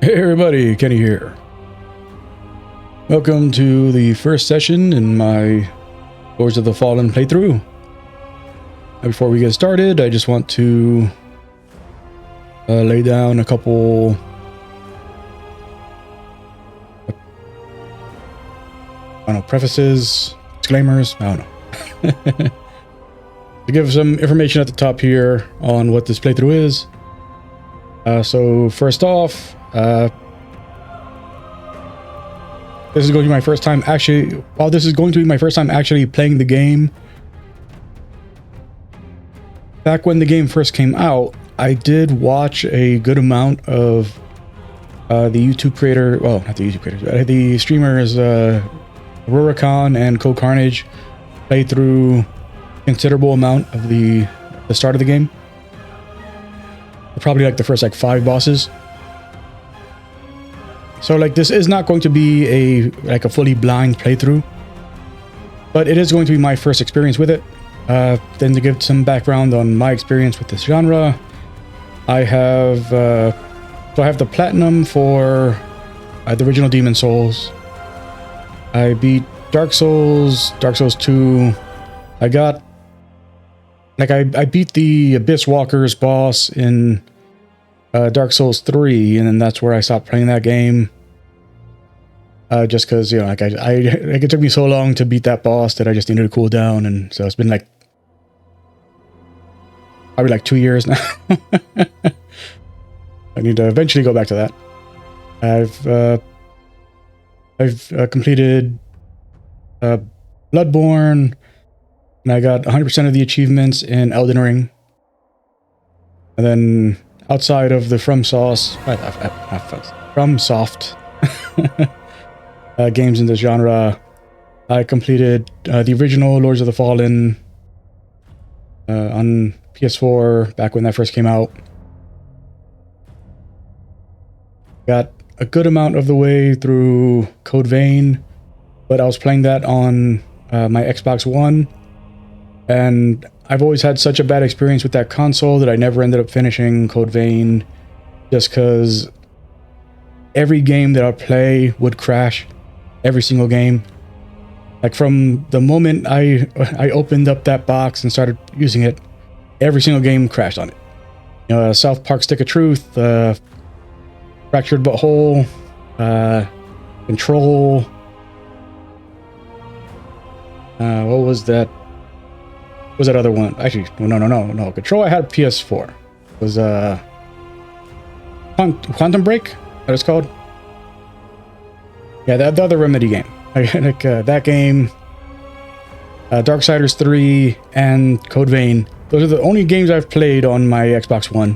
Hey everybody, Kenny here. Welcome to the first session in my Lords of the Fallen playthrough. Before we get started, I just want to lay down a couple prefaces, disclaimers, I don't know. To give some information at the top here on what this playthrough is. So first off, this is going to be my first time actually, playing the game. Back when the game first came out, I did watch a good amount of the YouTube creator, well, not the YouTube creators, the streamers, Rurikhan and Code Carnage play through considerable amount of the start of the game. Probably like the first 5 bosses. So this is not going to be a fully blind playthrough, but it is going to be my first experience with it. Then to give some background on my experience with this genre, I have the platinum for the original Demon Souls. I beat Dark Souls 2. I got I beat the Abyss Walker's boss in Dark Souls 3, and then that's where I stopped playing that game. Just because, it took me so long to beat that boss that I just needed to cool down, and so it's been probably 2 years now. I need to eventually go back to that. I've completed Bloodborne, and I got 100% of the achievements in Elden Ring. And then outside of the FromSoft games in this genre, I completed the original Lords of the Fallen on PS4 back when that first came out. Got a good amount of the way through Code Vein, but I was playing that on my Xbox One, and I've always had such a bad experience with that console that I never ended up finishing Code Vein, just because every game that I play would crash. Every single game. From the moment I opened up that box and started using it, every single game crashed on it. South Park Stick of Truth, Fractured But Whole, Control. What was that? What was that other one? Actually, no. Control I had PS4. It was Quantum Break, that it's called. Yeah, the other Remedy game. That game, Darksiders 3, and Code Vein. Those are the only games I've played on my Xbox One.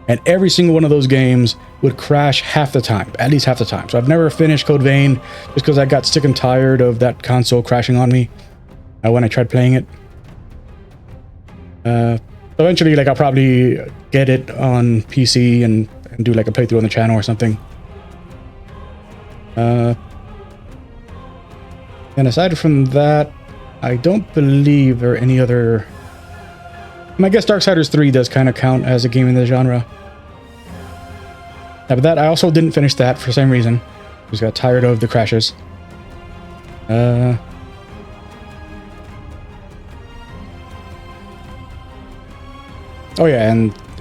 And every single one of those games would crash half the time, at least half the time. So I've never finished Code Vein just because I got sick and tired of that console crashing on me when I tried playing it. Eventually, I'll probably get it on PC and do a playthrough on the channel or something. And aside from that, I don't believe there are any other... I guess Darksiders 3 does kind of count as a game in the genre. Yeah, but that I also didn't finish that for the same reason. Just got tired of the crashes. Oh yeah,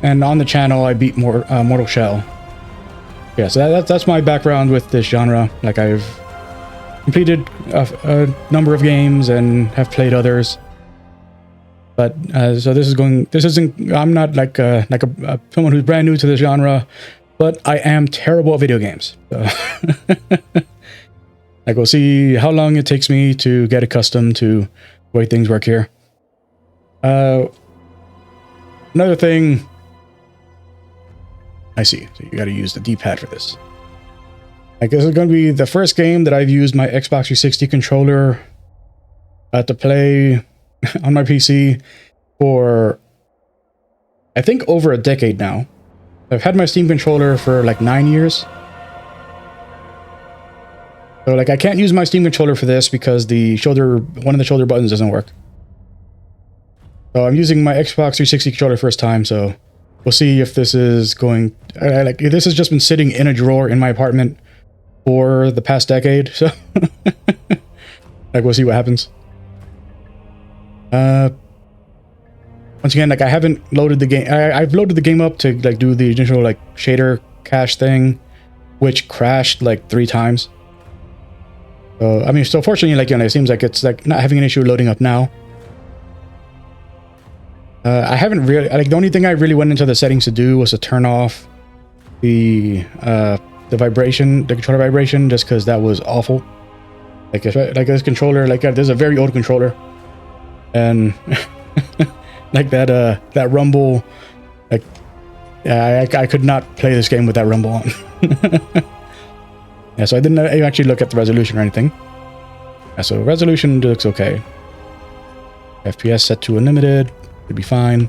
and on the channel I beat Mortal Shell. Yeah, so that's my background with this genre. I've completed a number of games and have played others, but so I'm not someone who's brand new to this genre, but I am terrible at video games. So we'll see how long it takes me to get accustomed to the way things work here. Another thing, I see, so you got to use the D-pad for this. This is going to be the first game that I've used my Xbox 360 controller to play on my PC for, I think, over a decade now. I've had my Steam controller for 9 years. So I can't use my Steam controller for this because one of the shoulder buttons doesn't work. So I'm using my Xbox 360 controller first time, so we'll see if this is going. Like this has just been sitting in a drawer in my apartment for the past decade, so like we'll see what happens. Once again, like I haven't loaded the game. I've loaded the game up to like do the initial like shader cache thing, which crashed like 3 times. I mean, so fortunately, like, you know, it seems like it's like not having an issue loading up now. I haven't really, like, the only thing I really went into the settings to do was to turn off the vibration, the controller vibration, just because that was awful. Like, if like this controller, like this is a very old controller, and like that rumble, like, I could not play this game with that rumble on. Yeah, so I didn't actually look at the resolution or anything. Yeah, so resolution looks okay. FPS set to unlimited, should be fine.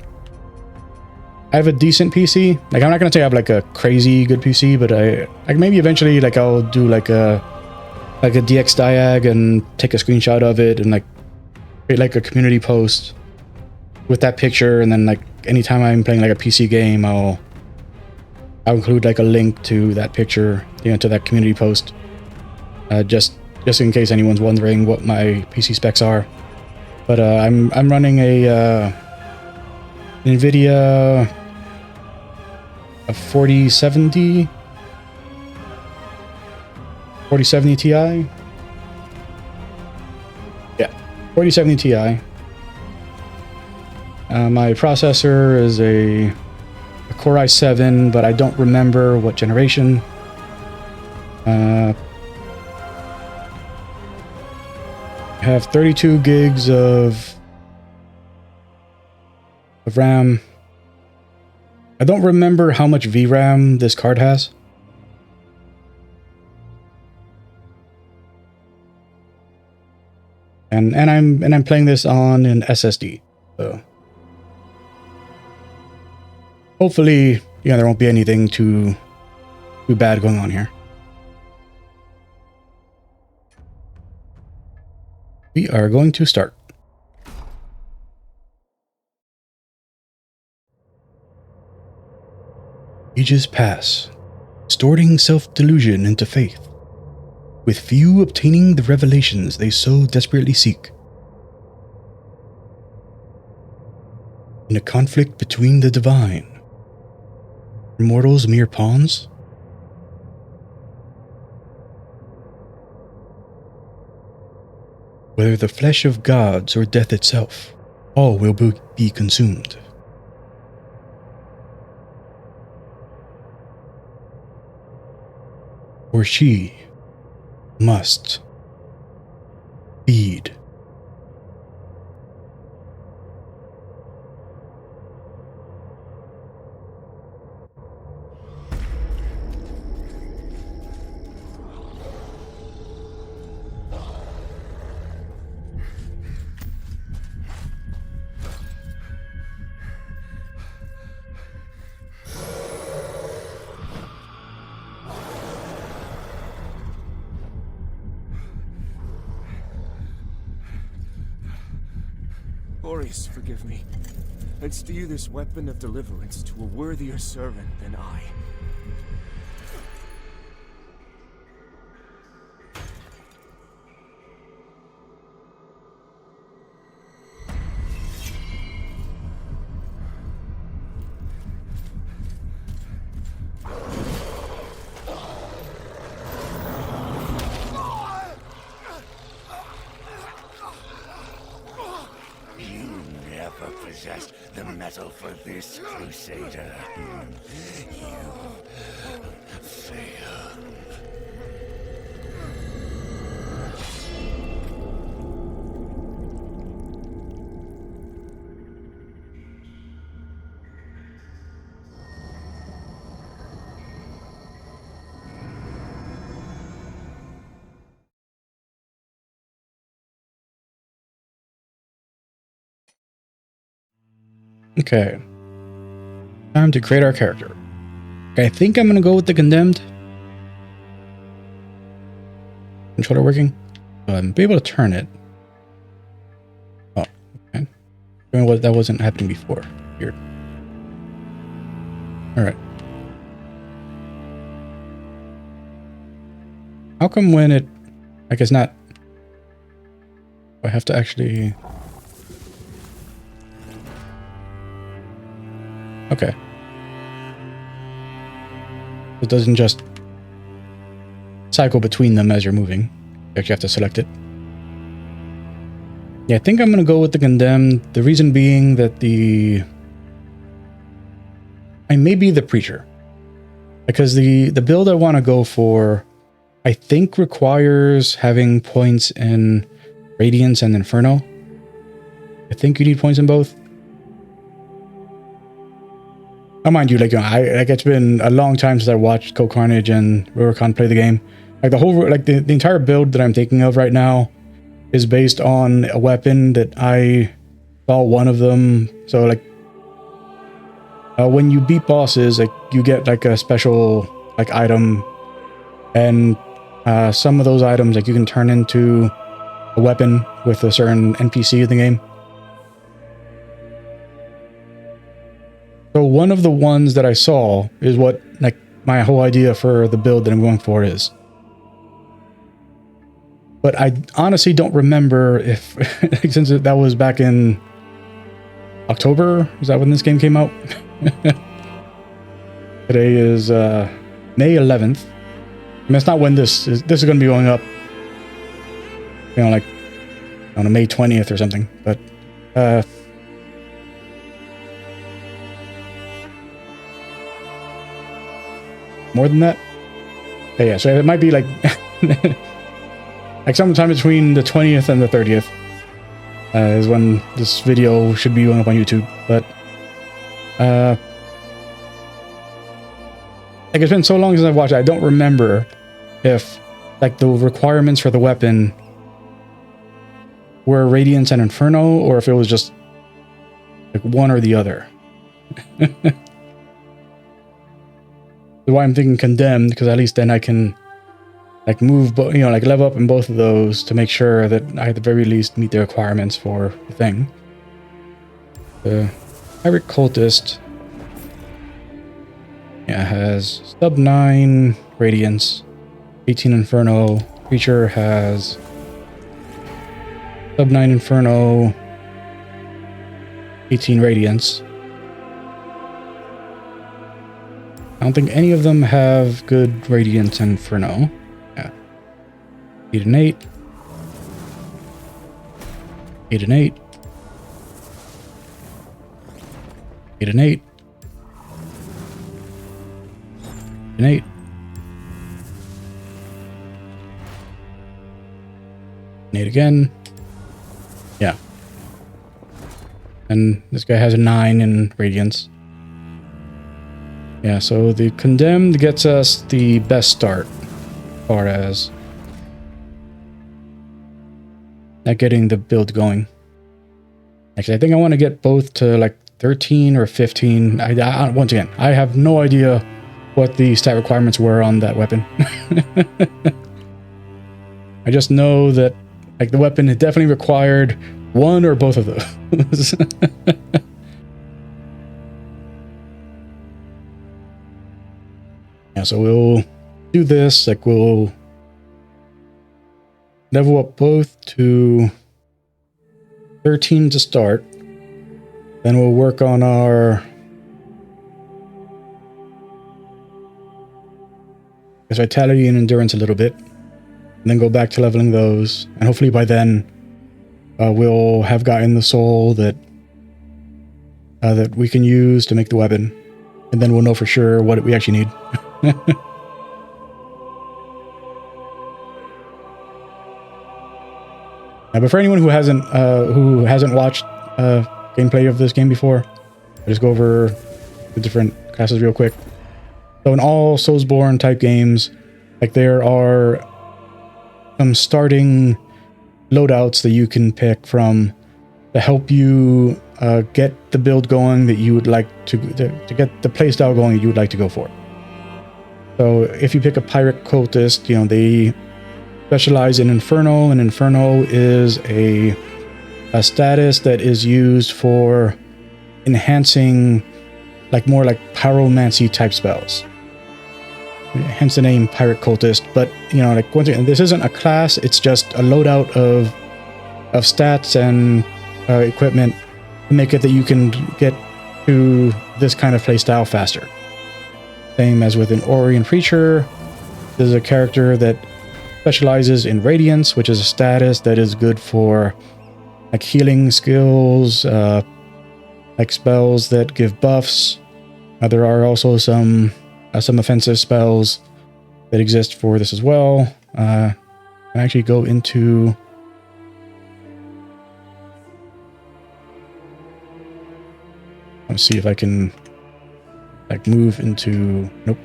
I have a decent PC. Like, I'm not gonna say I have like a crazy good PC, but I like maybe eventually like I'll do like a DX diag and take a screenshot of it and like create like a community post with that picture, and then like anytime I'm playing like a PC game, I'll include like a link to that picture, you know, to that community post, just in case anyone's wondering what my PC specs are. But I'm running a NVIDIA 4070 Ti. Yeah, 4070 Ti. My processor is a Core i7, but I don't remember what generation. I have 32 gigs of RAM. I don't remember how much VRAM this card has. And I'm playing this on an SSD. So hopefully, you know, there won't be anything too bad going on here. We are going to start. Ages pass, distorting self-delusion into faith, with few obtaining the revelations they so desperately seek. In a conflict between the divine, are mortals mere pawns? Whether the flesh of gods or death itself, all will be consumed. For she must feed. Boris, forgive me. I'd steer this weapon of deliverance to a worthier servant than I. Possessed the metal for this, Crusader. You failed. Okay. Time to create our character. I think I'm gonna go with the Condemned. Controller working? Be able to turn it. Oh, okay. That wasn't happening before. Weird. All right. How come when it, like, it's not? I have to actually. Okay. It doesn't just cycle between them as you're moving. You actually have to select it. Yeah, I think I'm gonna go with the Condemned. The reason being that I may be the Preacher, because the build I want to go for, I think, requires having points in Radiance and Inferno. I think you need points in both. Now, mind you, like, it's been a long time since I watched Code Carnage and Rurikhan play the game. Like the entire build that I'm thinking of right now is based on a weapon that I saw one of them. So like, when you beat bosses, like you get like a special like item, and some of those items like you can turn into a weapon with a certain NPC in the game. So one of the ones that I saw is what like my whole idea for the build that I'm going for is. But I honestly don't remember if, since that was back in October, is that when this game came out? Today is May 11th. I mean, it's not when this is going to be going up, you know, like on May 20th or something. But more than that? Yeah, so it might be like like sometime between the 20th and the 30th is when this video should be going up on YouTube. But like, it's been so long since I've watched it, I don't remember if like the requirements for the weapon were Radiance and Inferno, or if it was just like one or the other. That's why I'm thinking Condemned, because at least then I can like move, you know, like level up in both of those to make sure that I at the very least meet the requirements for the thing. The Pirate Cultist, yeah, has sub 9 Radiance, 18 Inferno. Preacher has sub 9 Inferno, 18 Radiance. I don't think any of them have good Radiance and Inferno. Yeah. 8 and 8. 8 and 8. 8 and 8. And 8. And 8 again. Yeah. And this guy has a 9 in Radiance. Yeah, so the Condemned gets us the best start as far as not getting the build going. Actually, I think I want to get both to like 13 or 15. Once again, I have no idea what the stat requirements were on that weapon. I just know that like the weapon definitely required one or both of those. Yeah, so we'll do this, like we'll level up both to 13 to start. Then we'll work on our vitality and endurance a little bit, and then go back to leveling those. And hopefully by then we'll have gotten the soul that that we can use to make the weapon, and then we'll know for sure what we actually need. But for anyone who hasn't watched gameplay of this game before, I'll just go over the different classes real quick. So in all Soulsborne type games, like there are some starting loadouts that you can pick from to help you get the build going that you would like to get the playstyle going that you would like to go for. So if you pick a Pirate Cultist, you know, they specialize in Inferno, and Inferno is a status that is used for enhancing like more like pyromancy type spells. Hence the name Pirate Cultist. But you know, like once again, this isn't a class, it's just a loadout of stats and equipment to make it that you can get to this kind of playstyle faster. Same as with an Orient Preacher. This is a character that specializes in Radiance, which is a status that is good for like healing skills, like spells that give buffs. There are also some offensive spells that exist for this as well. I actually go into... Let's see if I can like move into... Nope.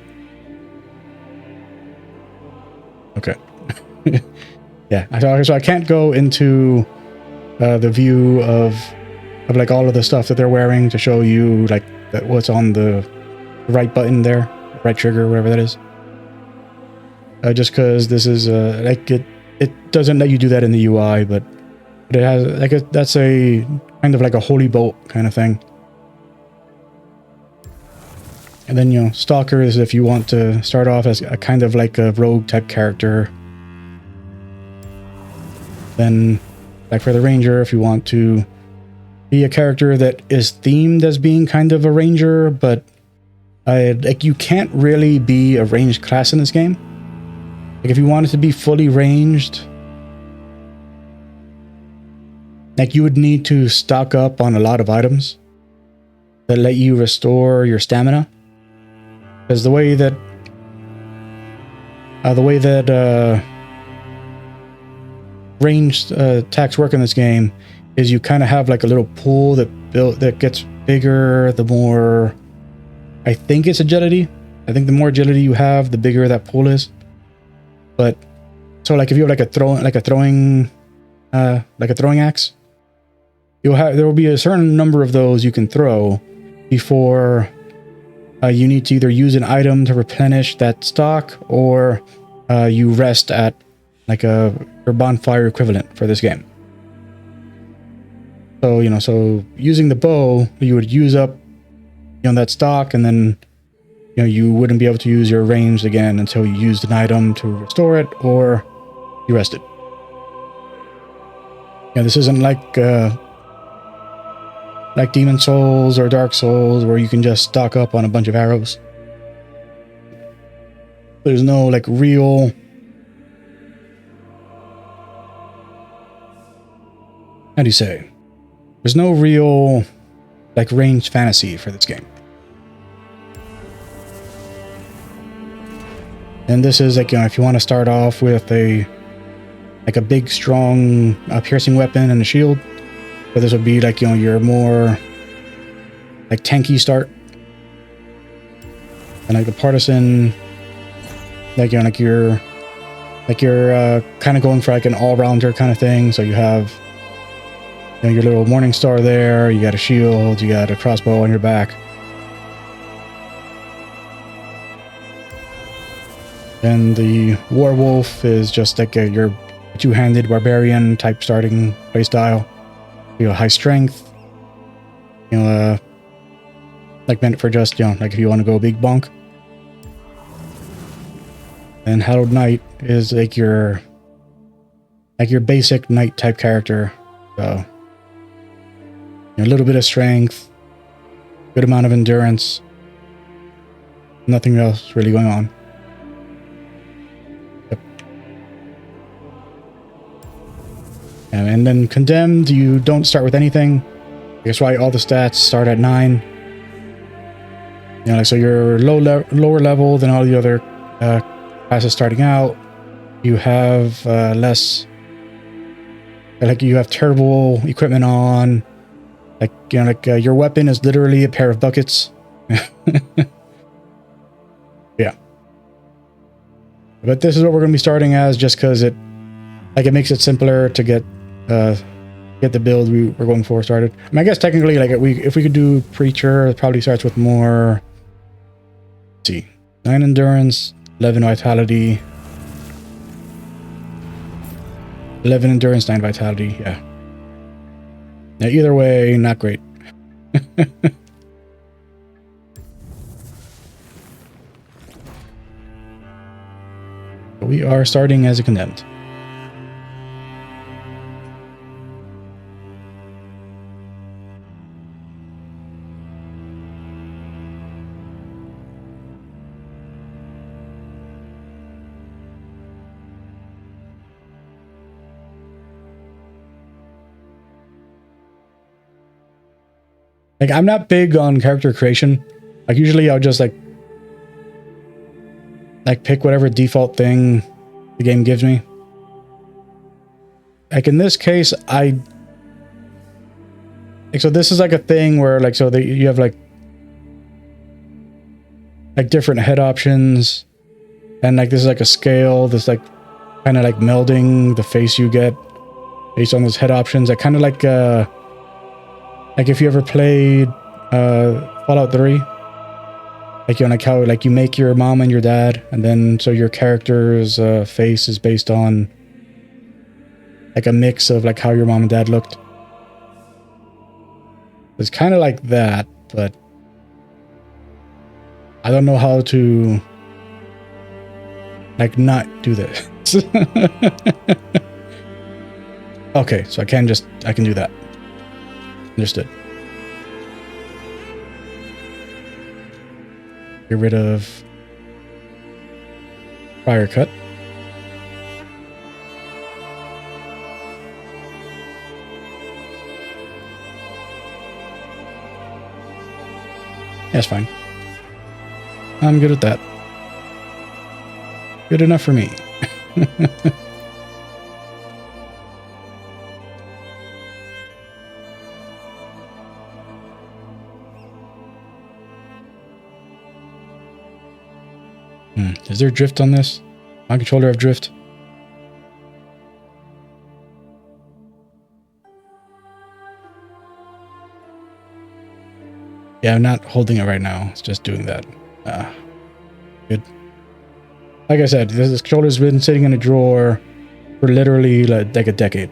Okay. Yeah, so I can't go into the view of like all of the stuff that they're wearing to show you like what's on the right button there, right trigger, whatever that is. Just because this is like it doesn't let you do that in the UI, but it has like that's a kind of like a holy bolt kind of thing. And then, you know, Stalker is if you want to start off as a kind of like a rogue type character. Then, like for the Ranger, if you want to be a character that is themed as being kind of a Ranger, but like you can't really be a ranged class in this game. Like if you wanted to be fully ranged, like you would need to stock up on a lot of items that let you restore your stamina. Because the way that ranged attacks work in this game is you kind of have like a little pool that gets bigger the more, I think it's agility. I think the more agility you have, the bigger that pool is. But so like if you have like a throwing axe, there will be a certain number of those you can throw before you need to either use an item to replenish that stock, or you rest at like your bonfire equivalent for this game. So, you know, so using the bow, you would use up, you know, that stock, and then, you know, you wouldn't be able to use your range again until you used an item to restore it, or you rested. Yeah, this isn't like Demon Souls or Dark Souls where you can just stock up on a bunch of arrows. There's no like real... How do you say? There's no real like ranged fantasy for this game. And this is like, you know, if you want to start off with a big, strong piercing weapon and a shield, but this would be like, you know, your more like tanky start. And like the partisan, like, you know, like you're kind of going for like an all-rounder kind of thing. So you have, you know, your little Morning Star there, you got a shield, you got a crossbow on your back. And the Werewolf is just like your two-handed barbarian type starting playstyle. You know, high strength. You know, like meant for just, you know, like if you want to go big bonk. And Hallowed Knight is like your basic knight type character. So, you know, a little bit of strength, good amount of endurance, nothing else really going on. And then Condemned, you don't start with anything. That's why all the stats start at 9. You know, like, so you're lower level than all the other classes starting out. You have less, like you have terrible equipment on. Like, you know, like your weapon is literally a pair of buckets. Yeah. But this is what we're going to be starting as, just because it makes it simpler to get the build we're going for started. I mean, I guess technically, like if we could do Preacher, it probably starts with more. Let's see, 9 endurance, 11 vitality, 11 endurance, 9 vitality. Yeah. Now, either way, not great. We are starting as a condemned. Like, I'm not big on character creation. Like, usually I'll just like pick whatever default thing the game gives me. Like in this case, so this is like a thing where like, so you have like different head options, and like this is like a scale that's like kind of like melding the face you get based on those head options. Like kind of like if you ever played Fallout 3, like, you know, like how like you make your mom and your dad, and then so your character's face is based on like a mix of like how your mom and dad looked. It's kind of like that, but I don't know how to like not do this. Okay, so I can do that. Understood. Get rid of prior cut. That's fine. I'm good at that. Good enough for me. Is there drift on this? My controller have drift? Yeah, I'm not holding it right now. It's just doing that. Good. Like I said, this controller's been sitting in a drawer for literally like a decade.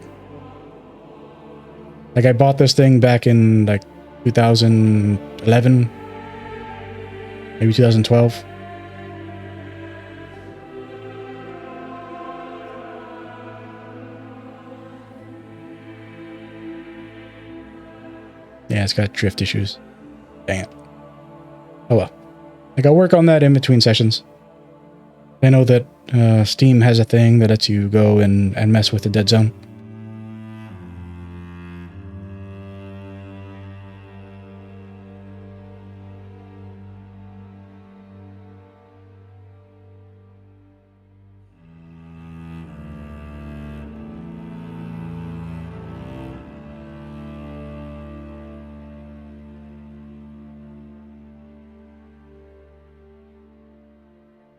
Like I bought this thing back in like 2011, maybe 2012. Yeah, it's got drift issues. Dang it. Oh well. Like I'll work on that in between sessions. I know that Steam has a thing that lets you go and mess with the dead zone.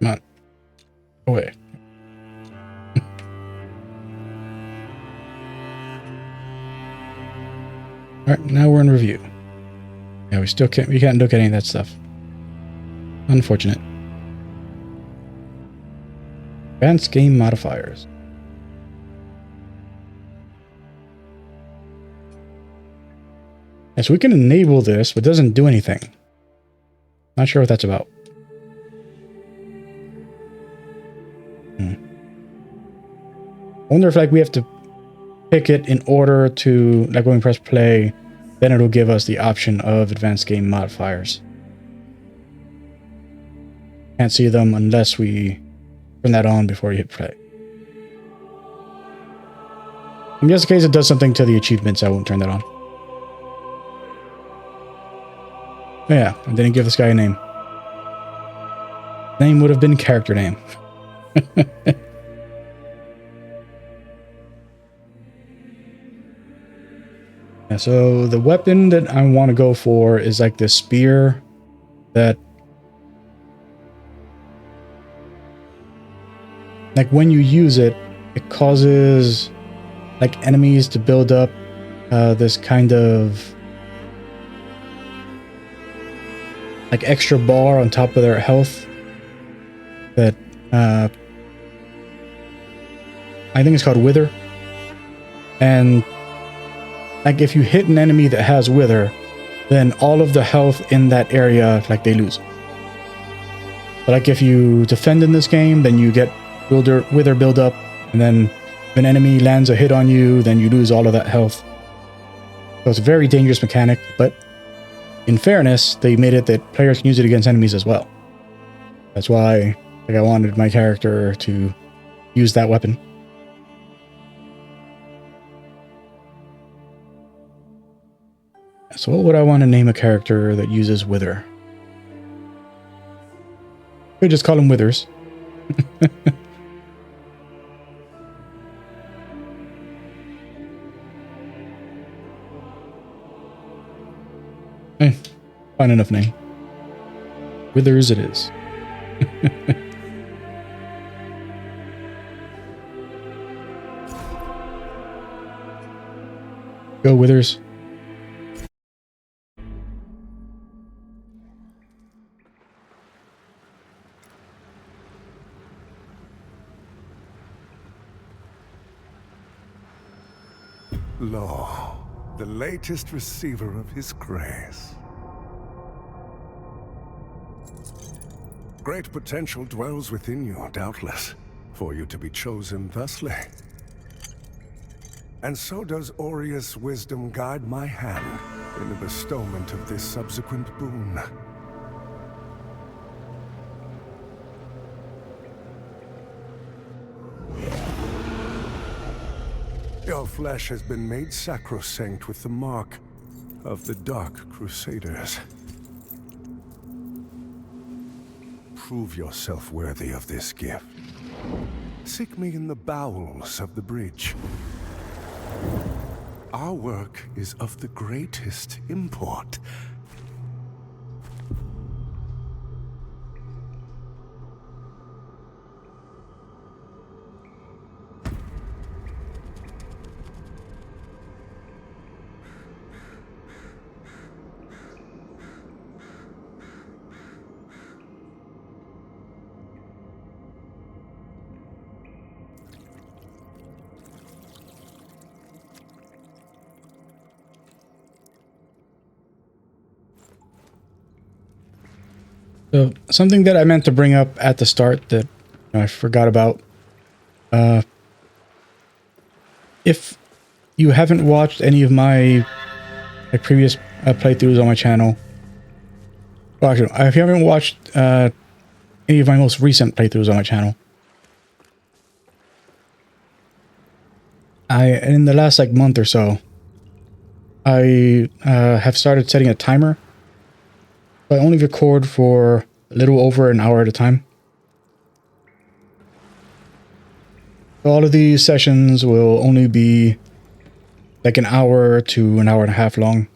Come on. Away. Alright, now we're in review. Yeah, we can't look at any of that stuff. Unfortunate. Advanced game modifiers. Yes, we can enable this, but it doesn't do anything. Not sure what that's about. I wonder if like we have to pick it in order to, like when we press play, then it'll give us the option of advanced game modifiers. Can't see them unless we turn that on before you hit play. In just in case it does something to the achievements, I won't turn that on. Oh yeah, I didn't give this guy a name. Name would have been character name. Yeah, so the weapon that I want to go for is like this spear that, like when you use it, it causes like enemies to build up this kind of like extra bar on top of their health that I think it's called Wither. And like if you hit an enemy that has Wither, then all of the health in that area, like they lose. But like if you defend in this game, then you get wither build up, and then if an enemy lands a hit on you, then you lose all of that health. So it's a very dangerous mechanic, but in fairness, they made it that players can use it against enemies as well. That's why I wanted my character to use that weapon. So what would I want to name a character that uses Wither? We just call him Withers. Fine enough name. Withers it is. Go Withers. Lo, the latest receiver of his grace. Great potential dwells within you, doubtless, for you to be chosen thusly. And so does Aureus' wisdom guide my hand in the bestowment of this subsequent boon. Your flesh has been made sacrosanct with the mark of the Dark Crusaders. Prove yourself worthy of this gift. Seek me in the bowels of the bridge. Our work is of the greatest import. So something that I meant to bring up at the start that I forgot about. If you haven't watched any of my previous playthroughs on my channel, well, actually, if you haven't watched any of my most recent playthroughs on my channel, in the last month or so, I have started setting a timer. I only record for a little over an hour at a time. All of these sessions will only be an hour to an hour and a half long.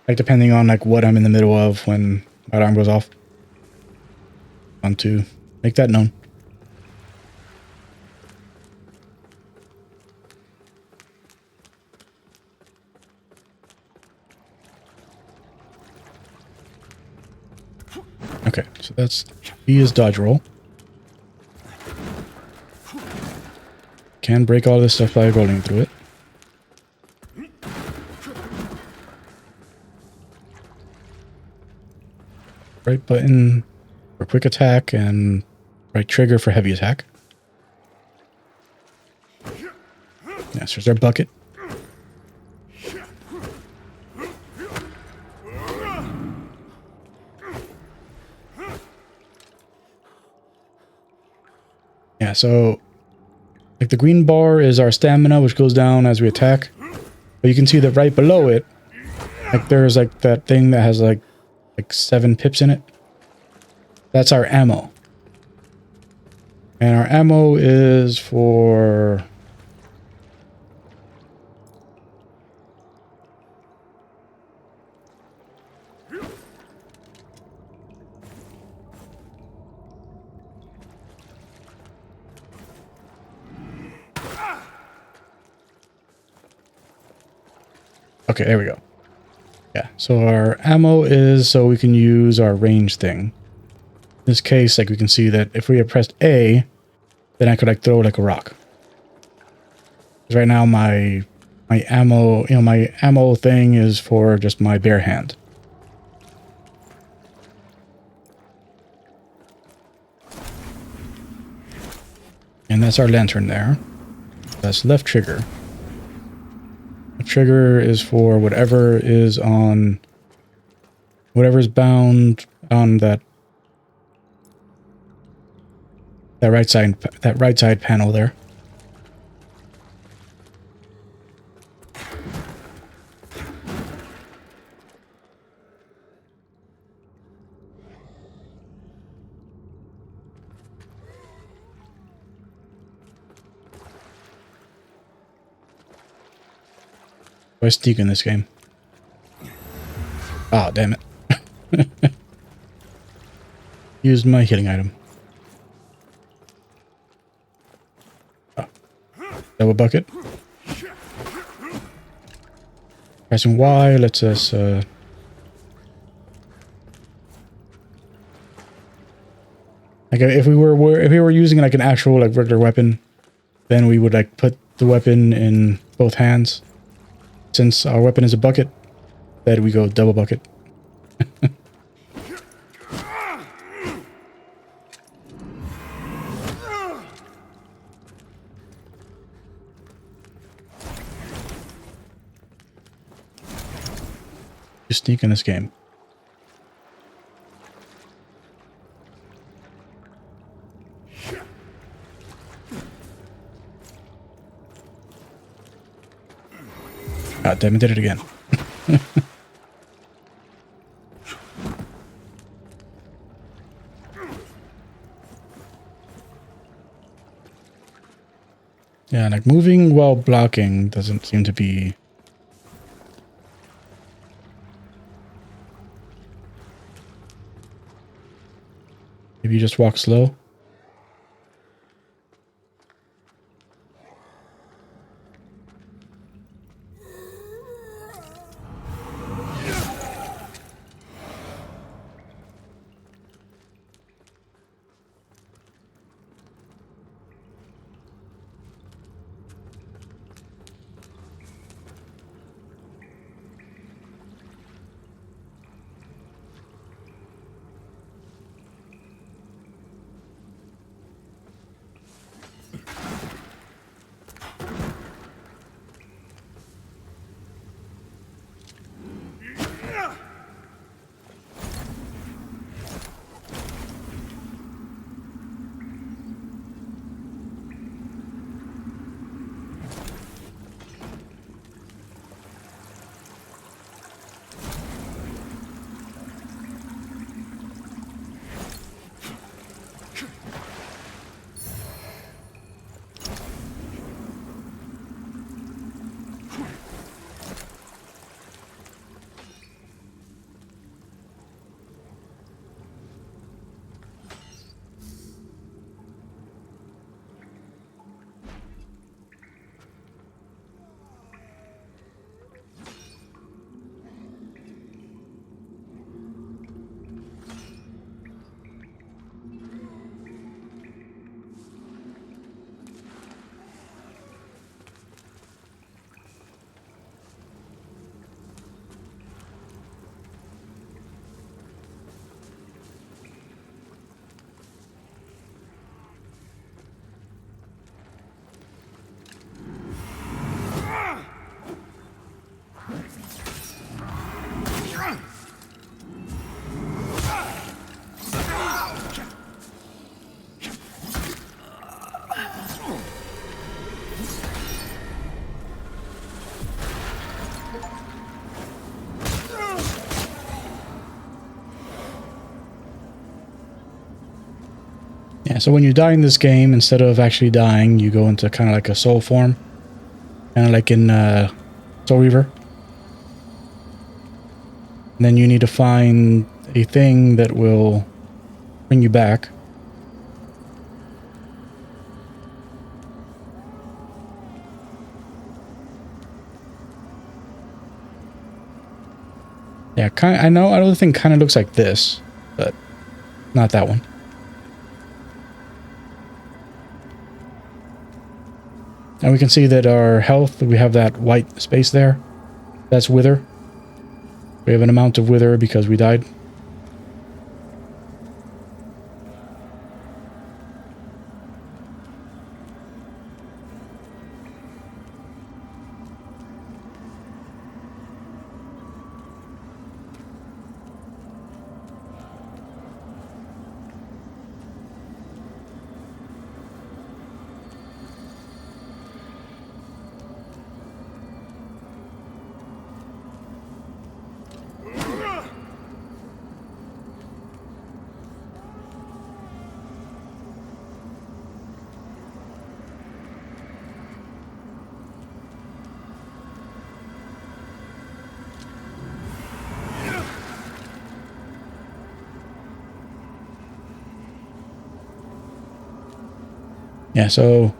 Depending on what I'm in the middle of when my alarm goes off. I want to make that known. Okay, so that's B is dodge roll. Can break all this stuff by rolling through it. Right button for quick attack and right trigger for heavy attack. Yes, there's our bucket. Yeah, so the green bar is our stamina, which goes down as we attack. But you can see that right below it, there's that thing that has 7 pips in it. That's our ammo. And our ammo is for... Okay, there we go. Yeah, so our ammo is so we can use our range thing. In this case, we can see that if we had pressed A, then I could throw a rock. Because right now my ammo, my ammo thing is for just my bare hand. And that's our lantern there. That's left trigger. The trigger is for whatever is on... whatever's bound on that right side panel there. I sneak in this game. Ah, damn it. Used my healing item. Oh. Double bucket. Pressing Y lets us like if we were using like an actual like regular weapon, then we would like put the weapon in both hands. Since our weapon is a bucket, then we go double bucket. You sneak in this game. God damn it, did it again. Yeah, like moving while blocking doesn't seem to be... If you just walk slow. Yeah, so when you die in this game, instead of actually dying, you go into kind of like a soul form. Kind of like in Soul Reaver. And then you need to find a thing that will bring you back. Yeah, I know another thing kind of looks like this, but not that one. And we can see that our health, we have that white space there. That's wither. We have an amount of wither because we died. Yeah, so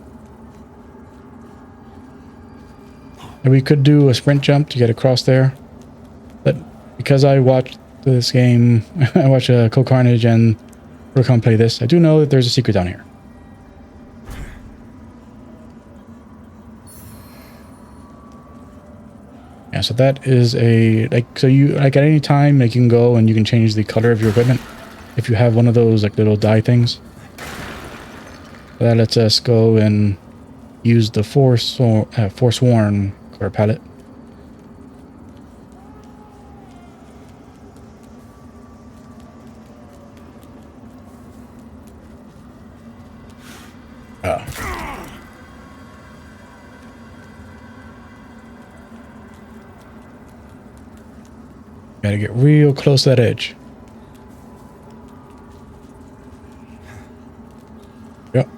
we could do a sprint jump to get across there, but because I watched this game, I watched Cold Carnage and Rokon play this, I do know that there's a secret down here. Yeah, so that is a, like, so you, like, at any time, like, you can go and you can change the color of your equipment if you have one of those, like, little dye things. So that lets us go and use the Forsworn color palette. Gotta get real close to that edge. Yep.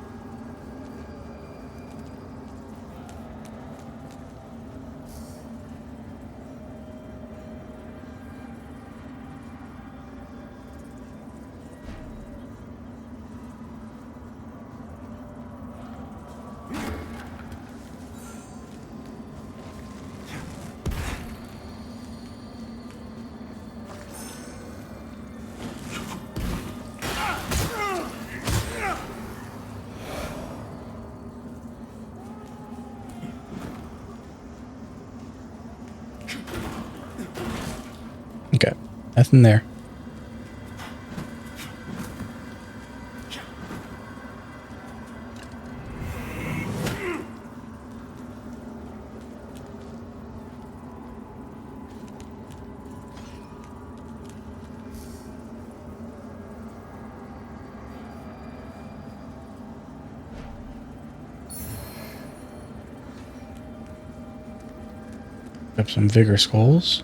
Okay, nothing there. Have some vigor skulls.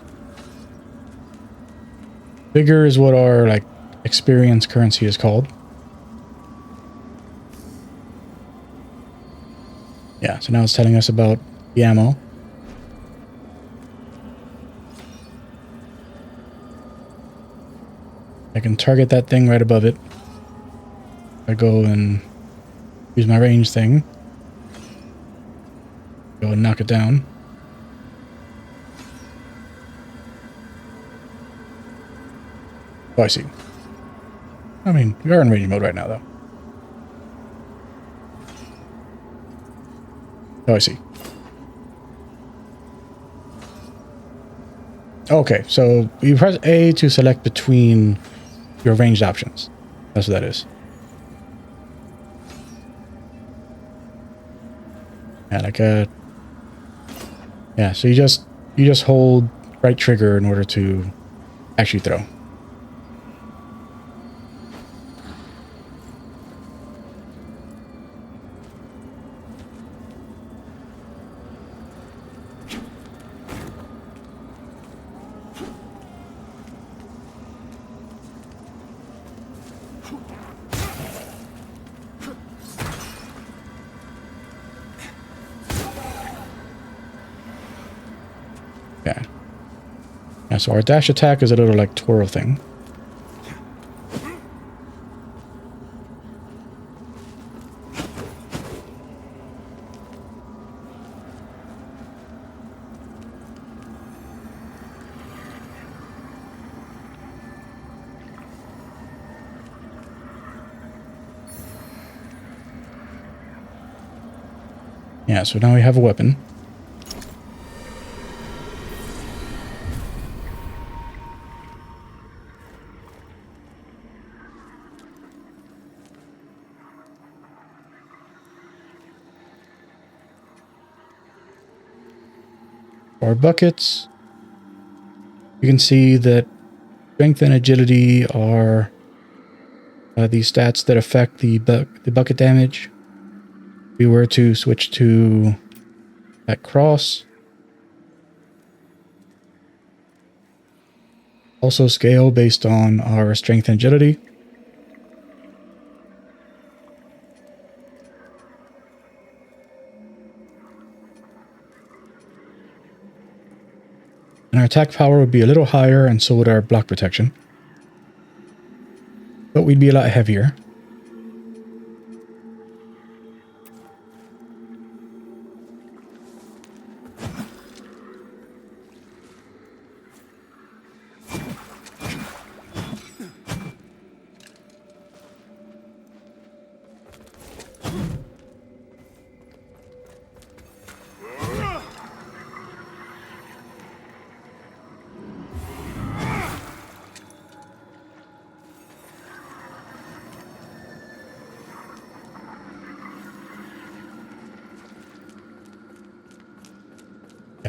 Vigor is what our, like, experience currency is called. Yeah, so now it's telling us about the ammo. I can target that thing right above it. I go and use my range thing. Go and knock it down. Oh, I see. I mean, we are in range mode right now, though. Oh, I see. Okay, so you press A to select between your ranged options. That's what that is. Yeah, like a... Yeah, so you just hold right trigger in order to actually throw. Okay. Yeah, so our dash attack is a little like twirl thing. Yeah, so now we have a weapon. Our buckets, you can see that strength and agility are the stats that affect the bucket damage. If we were to switch to that cross, also scale based on our strength and agility. And our attack power would be a little higher, and so would our block protection. But we'd be a lot heavier.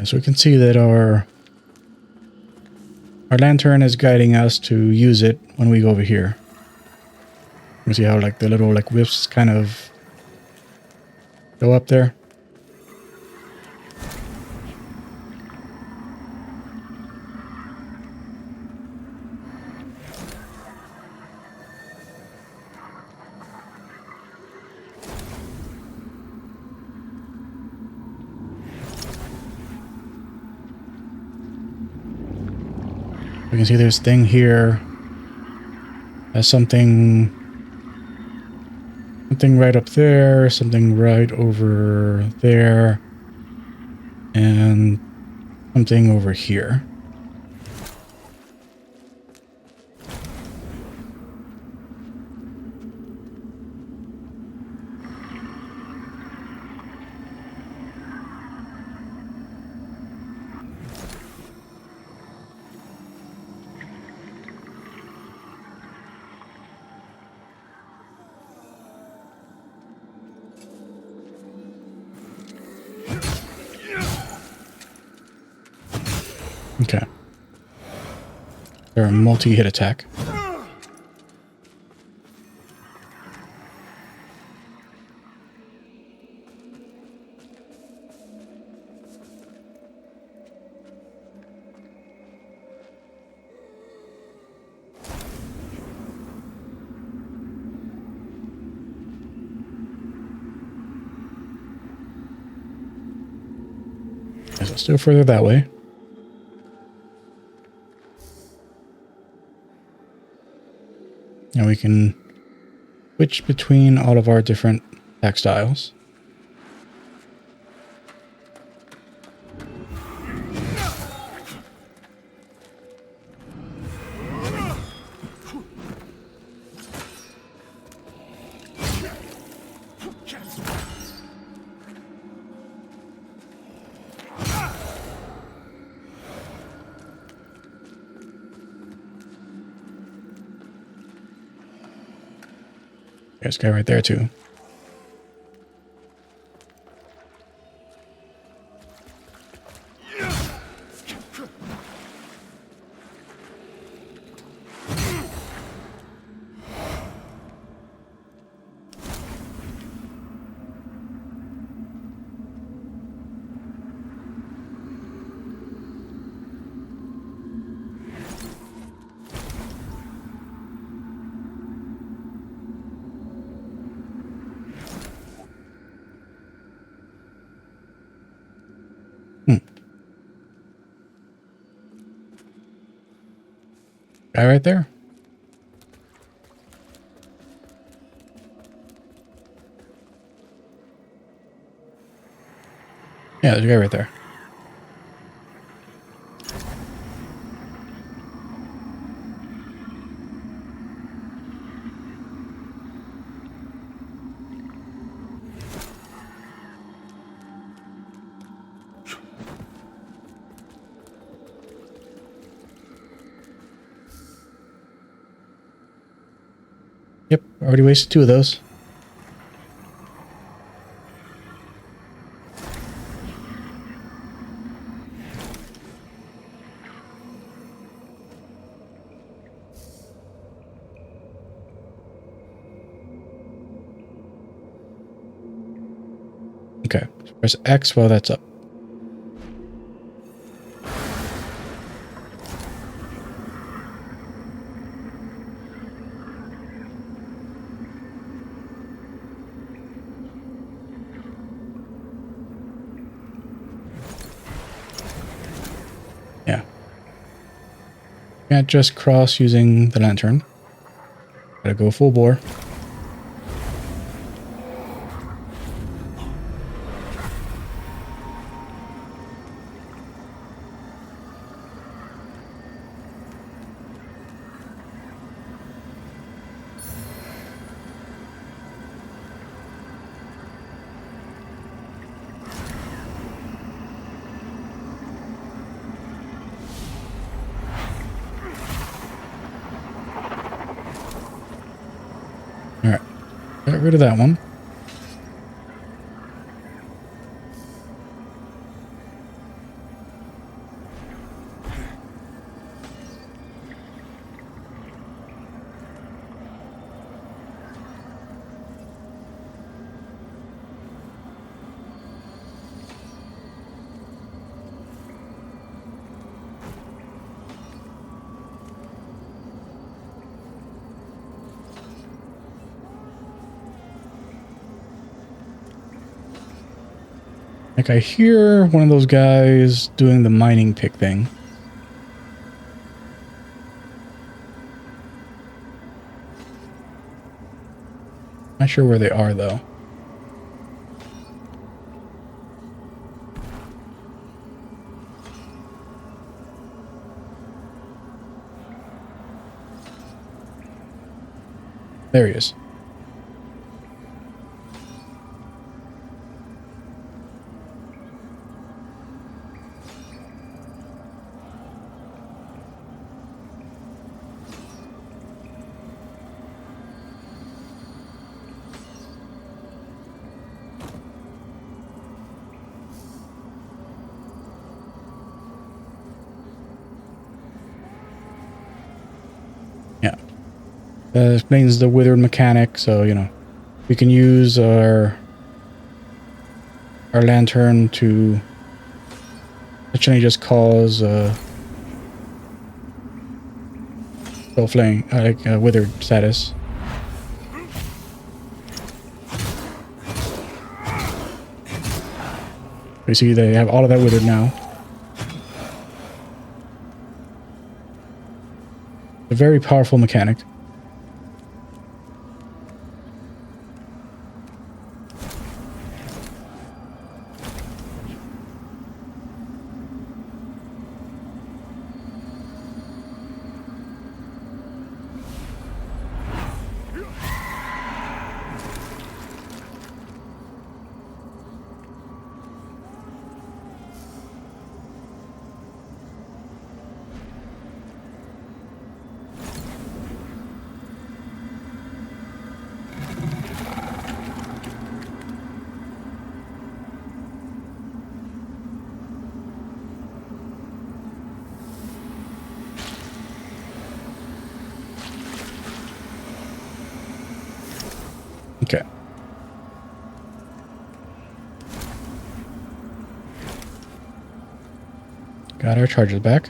Okay, so we can see that our lantern is guiding us to use it when we go over here. You see how like the little like wisps kind of go up there. We can see this thing here has something right up there, something right over there, and something over here. Okay. They're a multi-hit attack. Okay, so let's do it further that way. And we can switch between all of our different attack styles. There's a guy right there too. Guy right there. Yeah, there's a guy right there. Yep, already wasted 2 of those. Okay, so press X while that's up. Yeah. Can't just cross using the lantern. Gotta go full bore. Alright. Got rid of that one. Like I hear one of those guys doing the mining pick thing. Not sure where they are though. There he is. Yeah. That explains the withered mechanic, so, you know, we can use our lantern to actually just cause flame, like withered status. You see, they have all of that withered now. A very powerful mechanic. Okay. Got our charges back.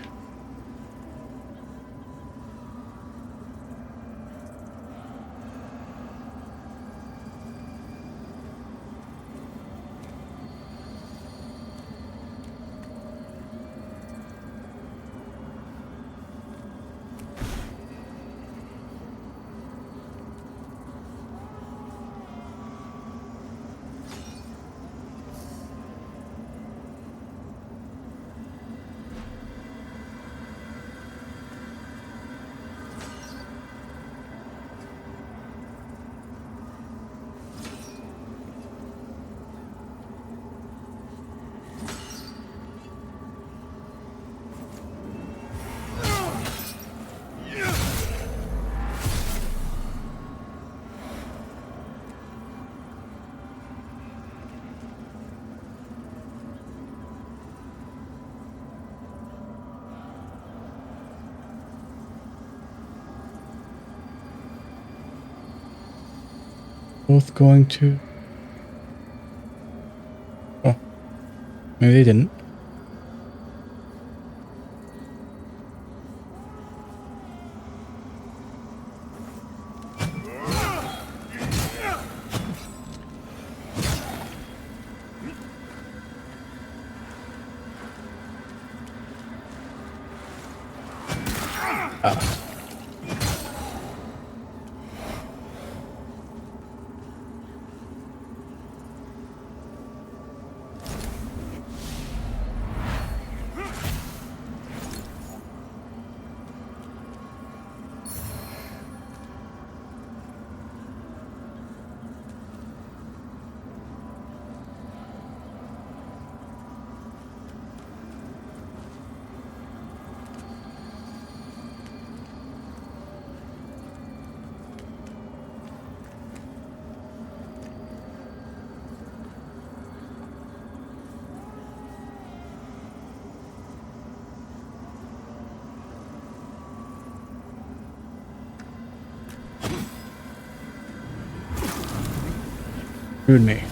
Both going to... Oh. Maybe they didn't. Screwed me.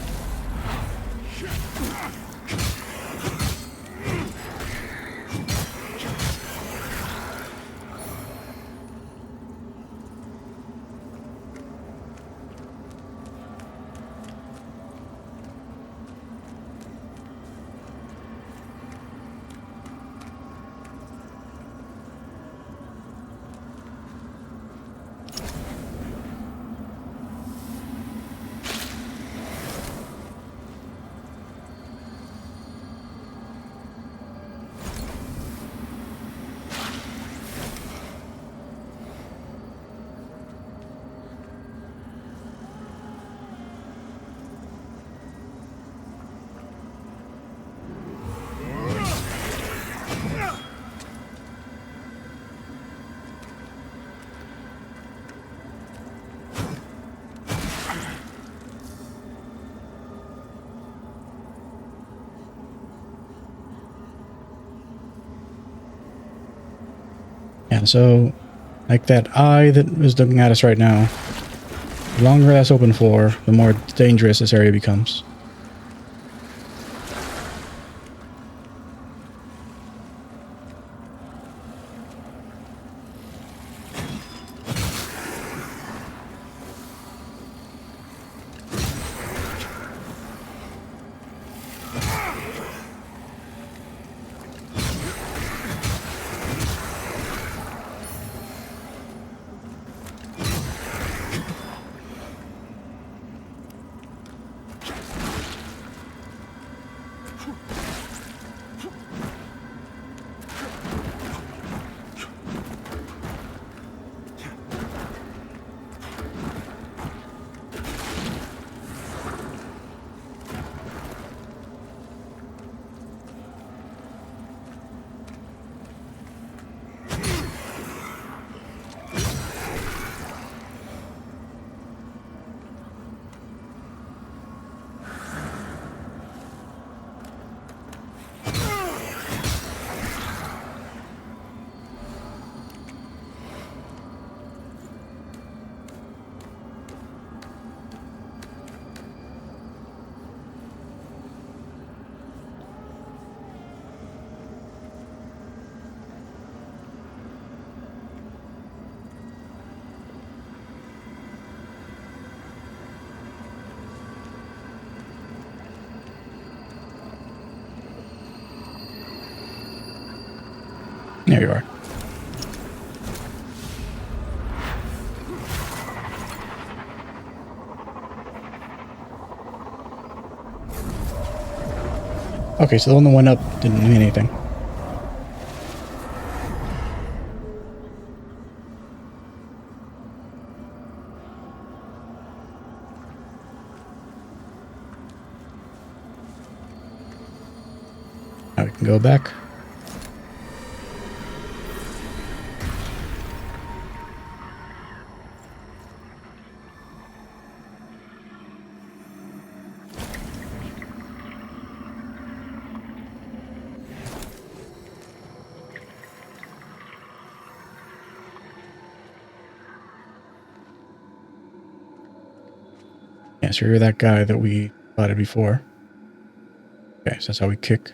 Yeah, so like that eye that is looking at us right now, the longer that's open for, the more dangerous this area becomes. There you are. Okay, so the one that went up didn't mean anything. Now we can go back. Yeah, so you're that guy that we spotted before. Okay, so that's how we kick.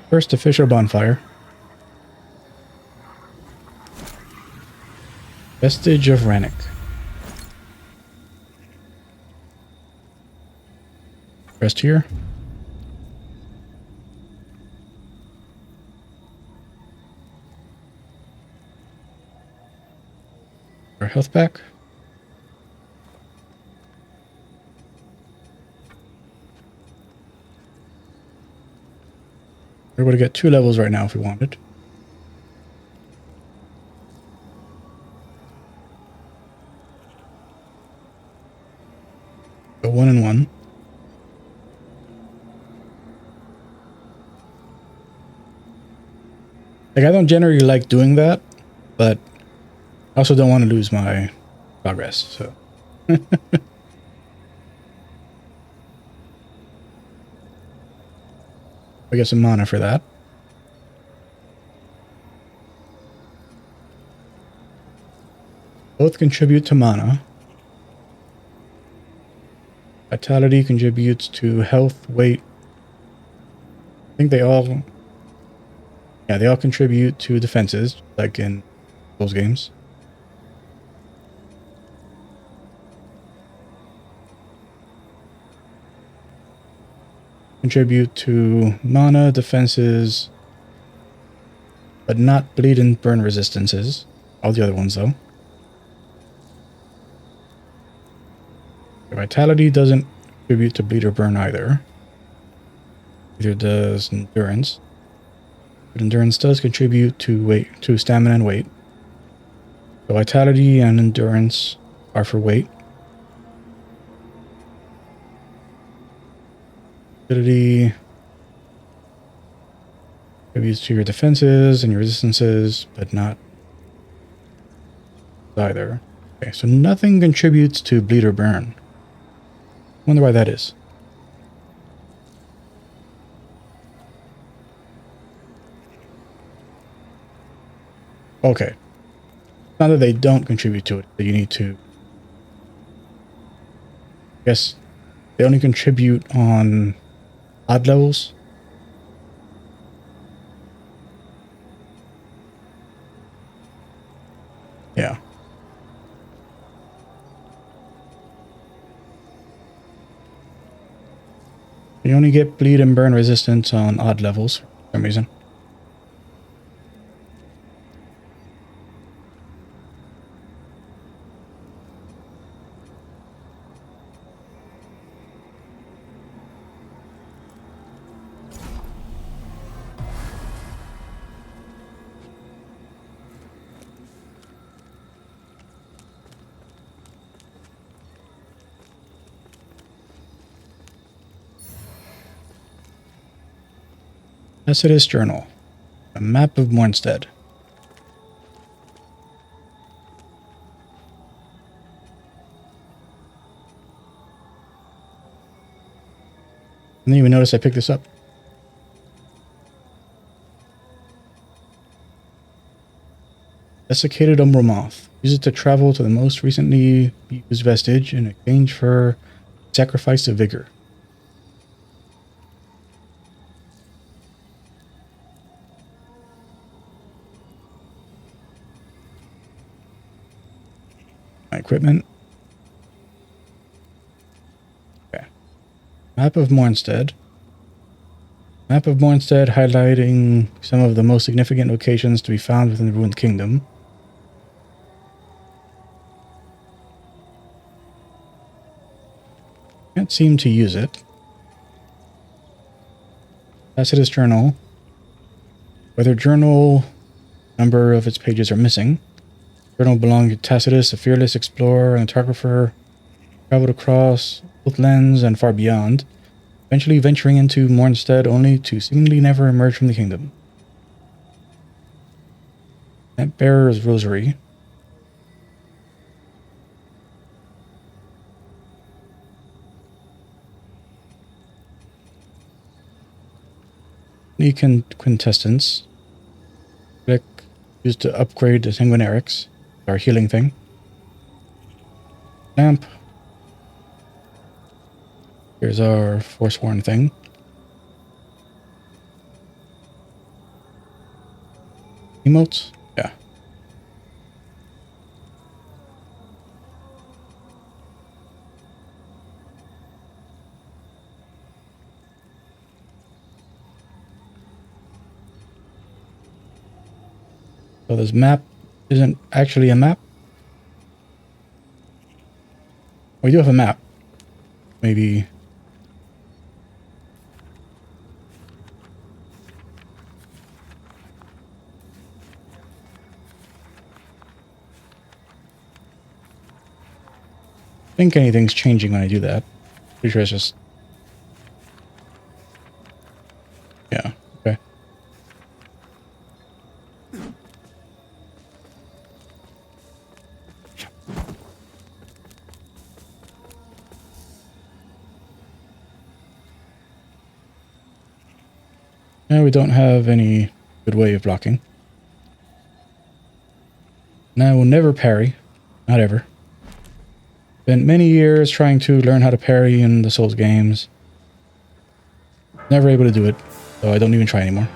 First official bonfire. Vestige of Rannoch. Rest here. Our health back. We're able to get 2 levels right now if we wanted. Go 1 and 1. Like, I don't generally like doing that, but I also don't want to lose my progress, so. We get some mana for that. Both contribute to mana. Vitality contributes to health, weight. I think they all... Yeah, they all contribute to defenses, like in those games. Contribute to mana, defenses, but not bleed and burn resistances. All the other ones, though. Vitality doesn't contribute to bleed or burn either. Neither does endurance. But endurance does contribute to stamina and weight. So vitality and endurance are for weight. Ability contributes to your defenses and your resistances, but not either. Okay, so nothing contributes to bleed or burn. Wonder why that is. Okay. Not that they don't contribute to it, but you need to. I guess they only contribute on odd levels. Yeah. You only get bleed and burn resistance on odd levels for some reason. Tacitus Journal. A map of Mornstead. I didn't even notice I picked this up. Desiccated Umbral Moth. Use it to travel to the most recently used vestige in exchange for sacrifice of vigor. My equipment. Okay. Map of Mornstead. Map of Mornstead highlighting some of the most significant locations to be found within the Ruined Kingdom. Can't seem to use it. Tacitus Journal. Whether journal number of its pages are missing. Journal belonged to Tacitus, a fearless explorer and cartographer, traveled across both lands and far beyond, eventually venturing into Mornstead only to seemingly never emerge from the kingdom. That Bearer's Rosary. Quintessence. Click used to upgrade the Sanguinarix, our healing thing. Lamp. Here's our Forsworn thing. Emotes? Yeah. So this map isn't actually a map. We do have a map. Maybe. I think anything's changing when I do that. Pretty sure it's just. Yeah, okay. Now we don't have any good way of blocking. Now I will never parry. Not ever. Spent many years trying to learn how to parry in the Souls games. Never able to do it, so I don't even try anymore.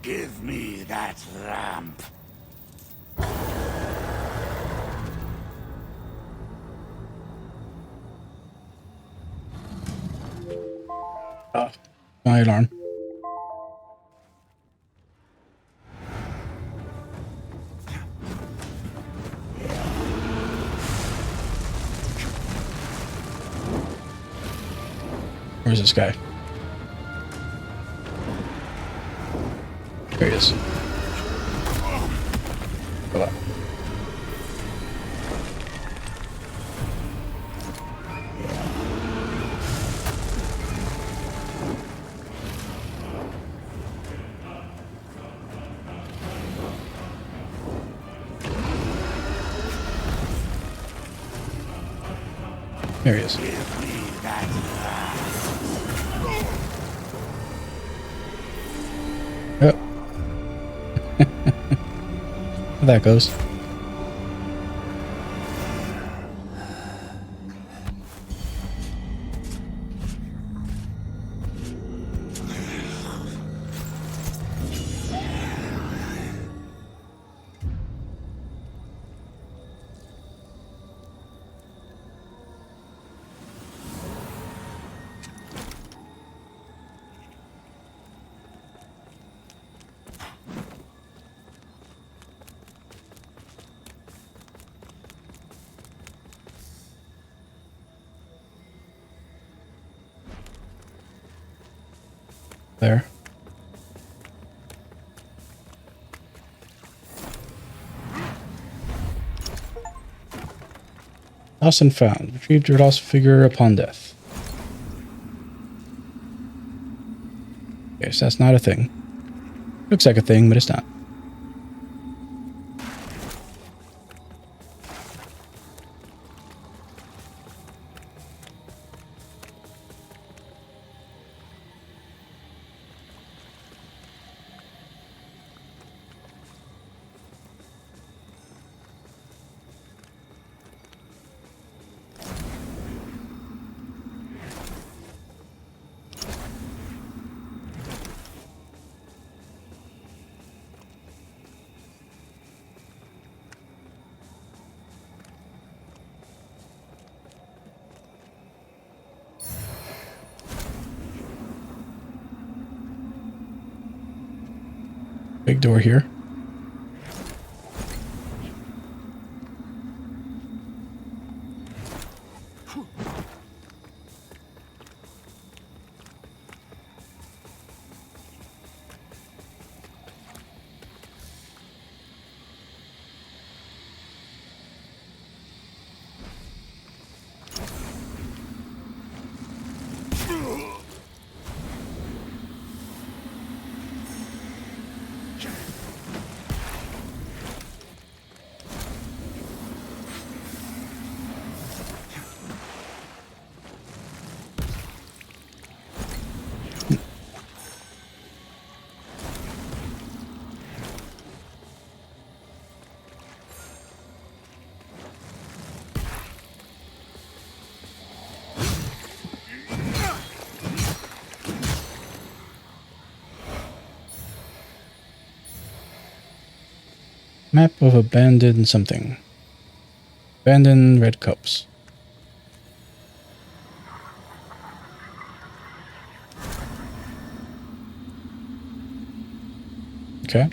Give me that ramp. My alarm. Where's this guy? There he is. Hold on. There he is. Yep. How that goes. There. Lost and found. Retrieved your lost figure upon death. Okay, so that's not a thing. Looks like a thing, but it's not. Big door here. Map of abandoned something. Abandoned red cups. Okay.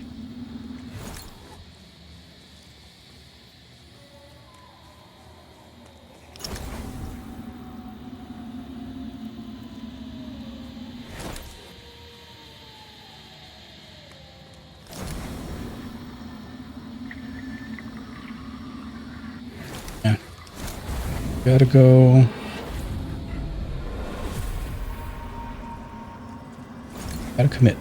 Gotta go. Gotta commit.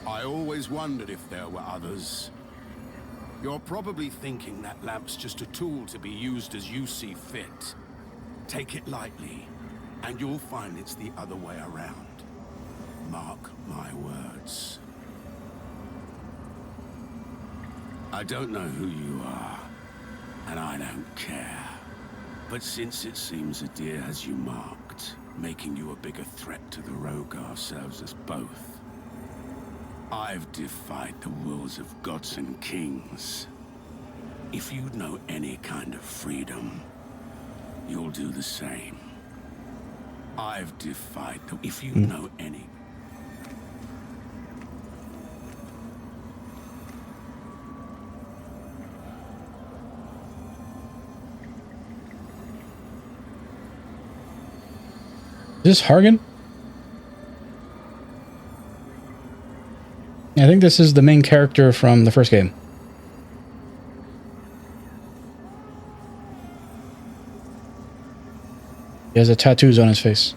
I always wondered if there were others. You're probably thinking that lamp's just a tool to be used as you see fit. Take it lightly, and you'll find it's the other way around. Mark my words. I don't know who you are, and I don't care. But since it seems Adir has you marked, making you a bigger threat to the Rogar serves us both. I've defied the wills of gods and kings. If you know any kind of freedom, you'll do the same. I've defied the... If you know any... Is this Hargan? I think this is the main character from the first game. He has the tattoos on his face.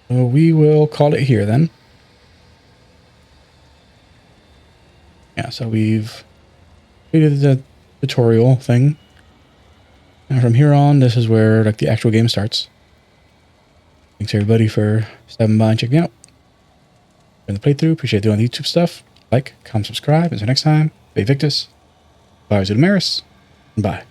So we will call it here then. Yeah, so we've completed the tutorial thing. And from here on, this is where like the actual game starts. Thanks everybody for stopping by and checking out. In the playthrough, appreciate doing the YouTube stuff. Like, comment, subscribe. Until next time, Be Victus, Bye, Zudomaris, and bye.